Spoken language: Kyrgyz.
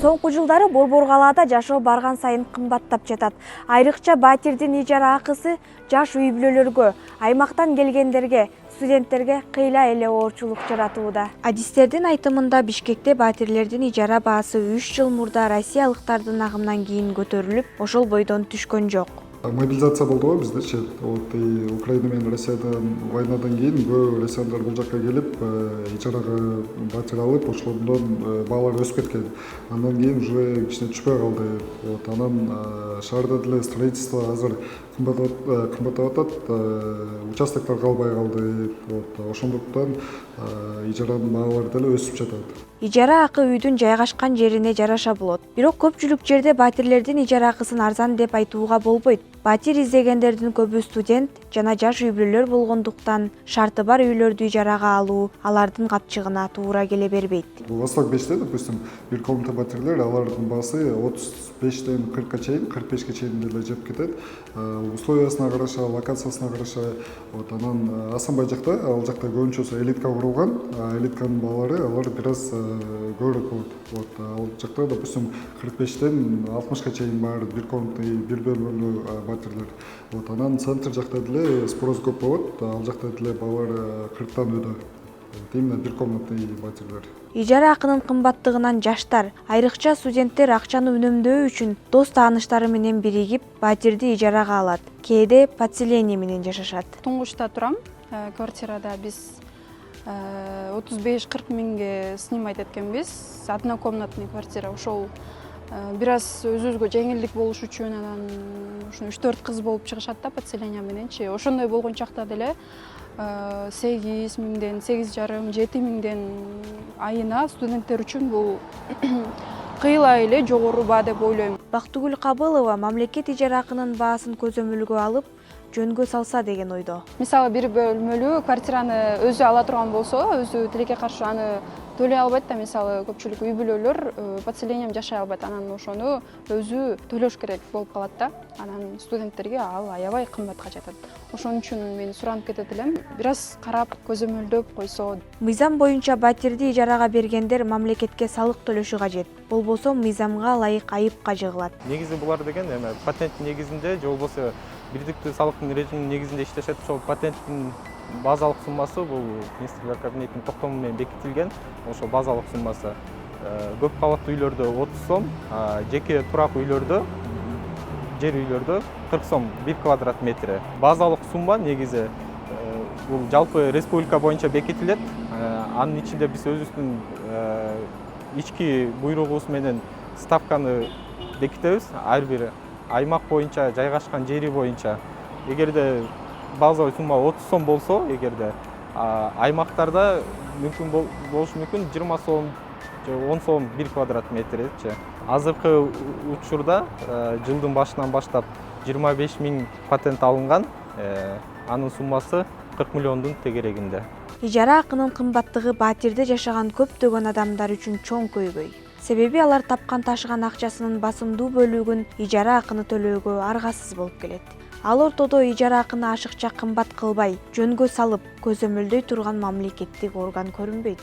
Соңку жылдары Борбор калаада жашоо барган сайын кымбаттап жатат. Айрыкча батирдин ижара акысы жаш үй бүлөлөргө, аймактан келгендерге, студенттерге кыйла эле оорчулук жаратууда. Адистердин айтымында Бишкекте батирлердин ижара баасы 3 жыл мурда россиялыктардын агымынан кийин көтөрүлүп, ошол бойдон түшкөн жок. Мобилизация болду го биздечи. Украина менен Россиядан войнадан кийин көп россияндар бул жакка келип, ижарага батир алып, ошондон баалар өсүп кеткен. Андан кийин уже кичине түшпөй калды. Анан шаарда деле строительство азыр кымбаттап атат, участоктор калбай калды. Ошондуктан ижаранын баалары деле өсүп жатат. Ижара акы үйдүн жайгашкан жерине жараша болот. Бирок көпчүлүк жерде батирлердин ижара акысын арзан деп айтууга болбойт. Батир издегендердин көбү студент жана жаш үй бүлөлөр болгондуктан шарты бар үйлөрдү ижарага алуу алардын капчыгына туура келе бербейт. Восток 5-те, допустим, бир комната батирлер, алардын баасы 35-тен 40-ка чейин, 45-ке чейин деле жеп кетет. Условиясына караша, локациясына караша, анан Асанбай жакта, ал жакта көбүнчөсү элитка курулган, элитканын баалары алар бир аз көбүрөөк болот. Ал жакта, допустим, 45-тен 60-ка чейин бар бир комнатный, бир бөлмөлүү батирлер. Анан центр жакта деле спрос көп болот, ал жакта деле баалар 40-тан өйдө. Именно бир комнатный батирлер. Ижара акынын кымбаттыгынан жаштар, айрыкча студенттер акчаны үнөмдөө үчүн дос тааныштары менен биригип, батирди ижарага алат. Кээде подселение менен жашашат. Туңгучта турам, квартирада биз 35-40 миңге снимать эткенбиз. Однокомнатный квартира. Ошол бир аз өзүбүзгө жеңилдик болуш үчүн анан ушуну 3-4 кыз болуп чыгышат да подселение мененчи. Ошондой болгон чакта деле 8 миңден, 8,5, 7 миңден айына студенттер үчүн бул кыйла эле жогору баа деп ойлойм. Бактыгүл Кабылова мамлекет ижара акынын баасын көзөмөлгө алып, жөнгө салса деген ойдо. Мисалы бир бөлмөлүү квартираны өзү ала турган болсо, өзү тилекке каршы аны төлөй албайт да, мисалы көпчүлүк үй бүлөлөр подселением жашай албайт, анан ошону өзү төлөш керек болуп калат да. Анан студенттерге ал аябай кымбатка жатат. Ошон үчүн мен суранып кетет элем, бир аз карап көзөмөлдөп койсо. Мыйзам боюнча батирди ижарага бергендер мамлекетке салык төлөшү кажет. Болбосо мыйзамга ылайык айыпка жыгылат. Негизи булар деген патент негизинде же болбосо бирдиктүү салыктын режиминин негизинде иштешет. Ошол патенттин базалык суммасы бул министрлер кабинетинин токтому менен бекитилген. Ошол базалык суммасы көп кабаттуу үйлөрдө 30 сом, жеке турак үйлөрдө, жер үйлөрдө 40 сом 1 квадрат метри. Базалык сумма негизи бул жалпы республика боюнча бекитилет. Анын ичинде биз өзүбүздүн ички буйругубуз менен ставканы бекитебиз. Ар бир аймак боюнча, жайгашкан жери боюнча. Эгерде базалык сумма 30 сом болсо, эгерде аймактарда мүмкүн болушу мүмкүн 20 сом же 10 сом 1 квадрат метрчи. Азыркы учурда жылдын башынан баштап 25 миң патент алынган, анын суммасы 40 миллиондун тегерегинде. Ижара акынын кымбаттыгы батирде жашаган көптөгөн адамдар үчүн чоң көйгөй. Себеби алар тапкан ташыган акчасынын басымдуу бөлүгүн ижара акыны төлөөгө аргасыз болуп келет. Ал ортодо ижара акыны ашыкча кымбат кылбай, жөнгө салып, көзөмөлдөй турган мамлекеттик орган көрүнбөйт.